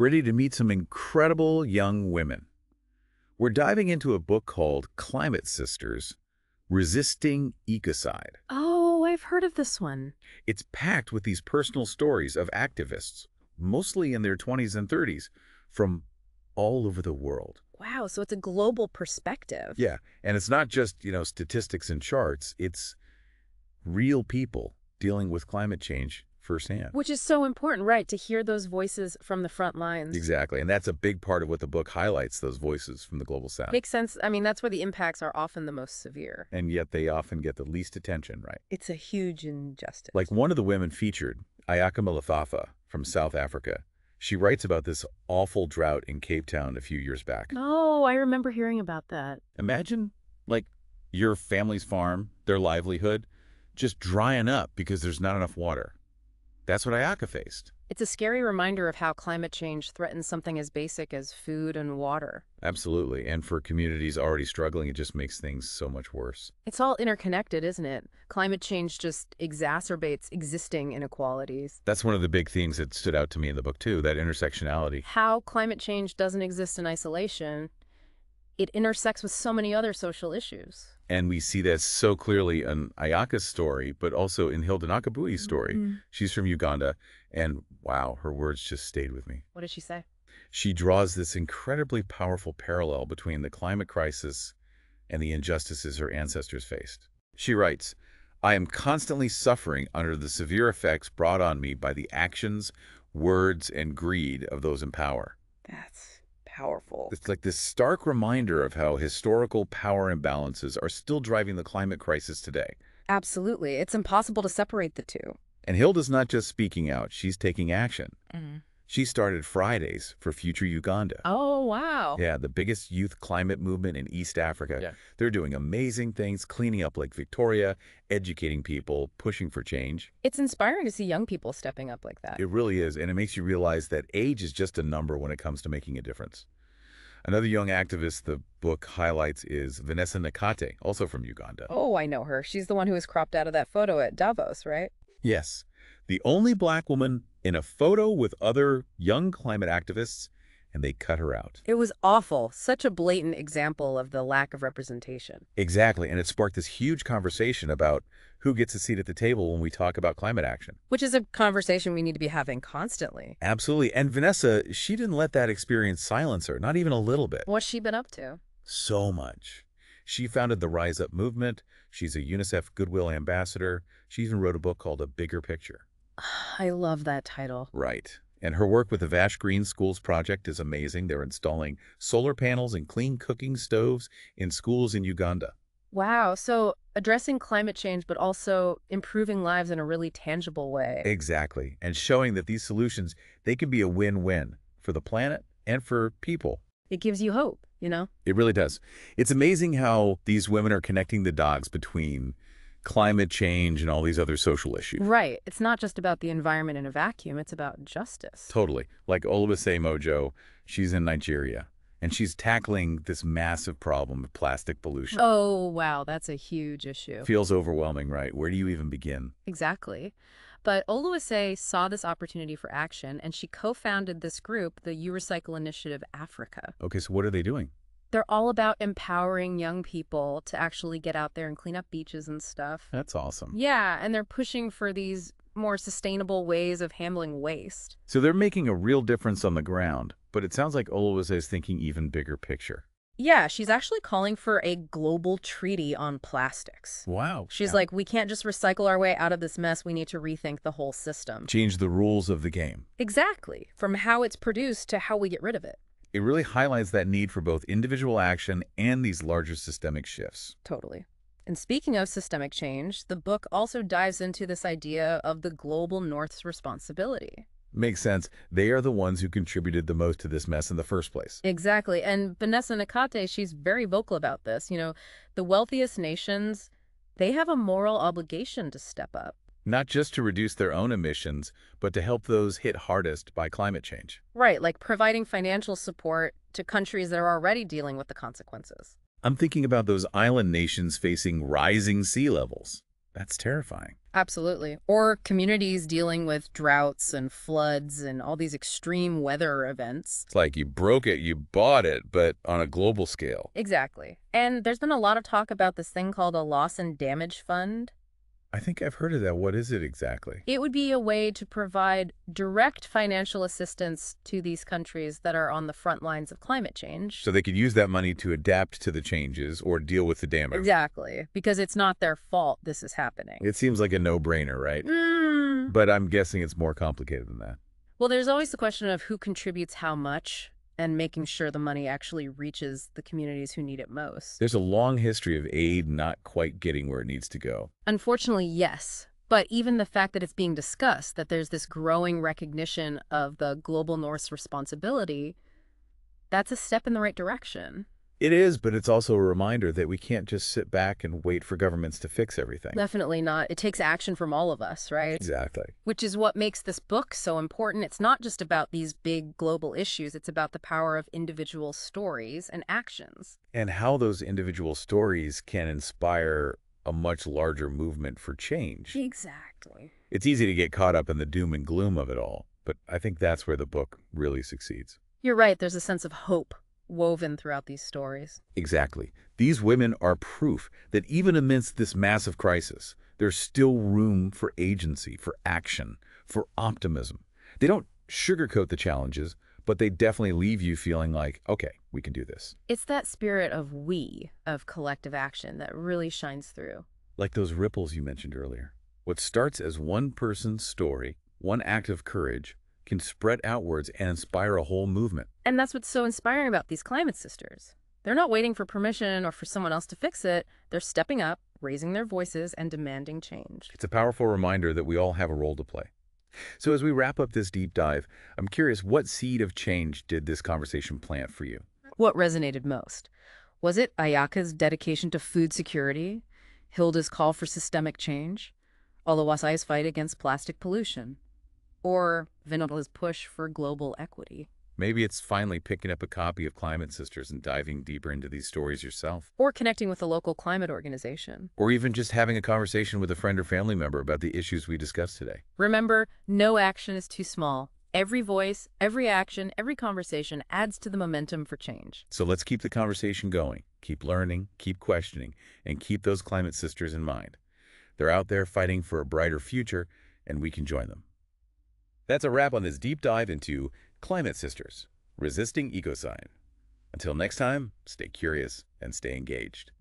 ready to meet some incredible young women. We're diving into a book called Climate Sisters, Resisting Ecocide. Oh, I've heard of this one. It's packed with these personal stories of activists, mostly in their 20s and 30s, from all over the world. Wow, so it's a global perspective. Yeah, and it's not just, statistics and charts. It's real people dealing with climate change firsthand. Which is so important, right, to hear those voices from the front lines. Exactly, and that's a big part of what the book highlights, those voices from the global south. Makes sense. I mean, that's where the impacts are often the most severe. And yet they often get the least attention, right? It's a huge injustice. Like one of the women featured, Ayaka Malafafa from South Africa. She writes about this awful drought in Cape Town a few years back. Oh, I remember hearing about that. Imagine, your family's farm, their livelihood, just drying up because there's not enough water. That's what Ayaka faced. It's a scary reminder of how climate change threatens something as basic as food and water. Absolutely. And for communities already struggling, it just makes things so much worse. It's all interconnected, isn't it? Climate change just exacerbates existing inequalities. That's one of the big themes that stood out to me in the book, too, that intersectionality. How climate change doesn't exist in isolation. It intersects with so many other social issues. And we see that so clearly in Ayaka's story, but also in Hilda Nakabui's story. Mm-hmm. She's from Uganda, and wow, her words just stayed with me. What did she say? She draws this incredibly powerful parallel between the climate crisis and the injustices her ancestors faced. She writes, "I am constantly suffering under the severe effects brought on me by the actions, words, and greed of those in power." That's powerful. It's like this stark reminder of how historical power imbalances are still driving the climate crisis today. Absolutely. It's impossible to separate the two. And Hilda's not just speaking out, she's taking action. Mm-hmm. She started Fridays for Future Uganda. Oh, wow. Yeah, the biggest youth climate movement in East Africa. Yeah. They're doing amazing things, cleaning up Lake Victoria, educating people, pushing for change. It's inspiring to see young people stepping up like that. It really is, and it makes you realize that age is just a number when it comes to making a difference. Another young activist the book highlights is Vanessa Nakate, also from Uganda. Oh, I know her. She's the one who was cropped out of that photo at Davos, right? Yes, the only black woman in a photo with other young climate activists, and they cut her out. It was awful. Such a blatant example of the lack of representation. Exactly, and it sparked this huge conversation about who gets a seat at the table when we talk about climate action. Which is a conversation we need to be having constantly. Absolutely, and Vanessa, she didn't let that experience silence her, not even a little bit. What's she been up to? So much. She founded the Rise Up movement. She's a UNICEF Goodwill ambassador. She even wrote a book called A Bigger Picture. I love that title. Right. And her work with the Vash Green Schools Project is amazing. They're installing solar panels and clean cooking stoves in schools in Uganda. Wow. So addressing climate change, but also improving lives in a really tangible way. Exactly. And showing that these solutions, they can be a win-win for the planet and for people. It gives you hope, you know? It really does. It's amazing how these women are connecting the dots between climate change and all these other social issues. Right. It's not just about the environment in a vacuum. It's about justice. Totally. Like Oluwase Mojo, she's in Nigeria, and she's tackling this massive problem of plastic pollution. Oh, wow. That's a huge issue. Feels overwhelming, right? Where do you even begin? Exactly. But Oluwase saw this opportunity for action, and she co-founded this group, the You Recycle Initiative Africa. Okay, so what are they doing? They're all about empowering young people to actually get out there and clean up beaches and stuff. That's awesome. Yeah, and they're pushing for these more sustainable ways of handling waste. So they're making a real difference on the ground, but it sounds like Oluwase is thinking even bigger picture. Yeah, she's actually calling for a global treaty on plastics. Wow. She's like, we can't just recycle our way out of this mess. We need to rethink the whole system. Change the rules of the game. Exactly. From how it's produced to how we get rid of it. It really highlights that need for both individual action and these larger systemic shifts. Totally. And speaking of systemic change, the book also dives into this idea of the global North's responsibility. Makes sense. They are the ones who contributed the most to this mess in the first place. Exactly. And Vanessa Nakate, she's very vocal about this. You know, the wealthiest nations, they have a moral obligation to step up. Not just to reduce their own emissions, but to help those hit hardest by climate change. Right, like providing financial support to countries that are already dealing with the consequences. I'm thinking about those island nations facing rising sea levels. That's terrifying. Absolutely. Or communities dealing with droughts and floods and all these extreme weather events. It's like you broke it, you bought it, but on a global scale. Exactly. And there's been a lot of talk about this thing called a loss and damage fund. I think I've heard of that. What is it exactly? It would be a way to provide direct financial assistance to these countries that are on the front lines of climate change. So they could use that money to adapt to the changes or deal with the damage. Exactly, because it's not their fault this is happening. It seems like a no-brainer, right? But I'm guessing it's more complicated than that. Well, there's always the question of who contributes how much and making sure the money actually reaches the communities who need it most. There's a long history of aid not quite getting where it needs to go. Unfortunately, yes. But even the fact that it's being discussed, that there's this growing recognition of the global North's responsibility, that's a step in the right direction. It is, but it's also a reminder that we can't just sit back and wait for governments to fix everything. Definitely not. It takes action from all of us, right? Exactly. Which is what makes this book so important. It's not just about these big global issues. It's about the power of individual stories and actions. And how those individual stories can inspire a much larger movement for change. Exactly. It's easy to get caught up in the doom and gloom of it all, but I think that's where the book really succeeds. You're right. There's a sense of hope woven throughout these stories. Exactly. These women are proof that even amidst this massive crisis, there's still room for agency, for action, for optimism. They don't sugarcoat the challenges, but they definitely leave you feeling like, okay, we can do this. It's that spirit of we, of collective action, that really shines through. Like those ripples you mentioned earlier. What starts as one person's story, one act of courage, can spread outwards and inspire a whole movement. And that's what's so inspiring about these climate sisters. They're not waiting for permission or for someone else to fix it. They're stepping up, raising their voices, and demanding change. It's a powerful reminder that we all have a role to play. So as we wrap up this deep dive, I'm curious, what seed of change did this conversation plant for you? What resonated most? Was it Ayaka's dedication to food security, Hilda's call for systemic change, Olawasai's fight against plastic pollution, or Vinola's push for global equity? Maybe it's finally picking up a copy of Climate Sisters and diving deeper into these stories yourself. Or connecting with a local climate organization. Or even just having a conversation with a friend or family member about the issues we discussed today. Remember, no action is too small. Every voice, every action, every conversation adds to the momentum for change. So let's keep the conversation going. Keep learning, keep questioning, and keep those Climate Sisters in mind. They're out there fighting for a brighter future, and we can join them. That's a wrap on this deep dive into Climate Sisters, Resisting Ecocide. Until next time, stay curious and stay engaged.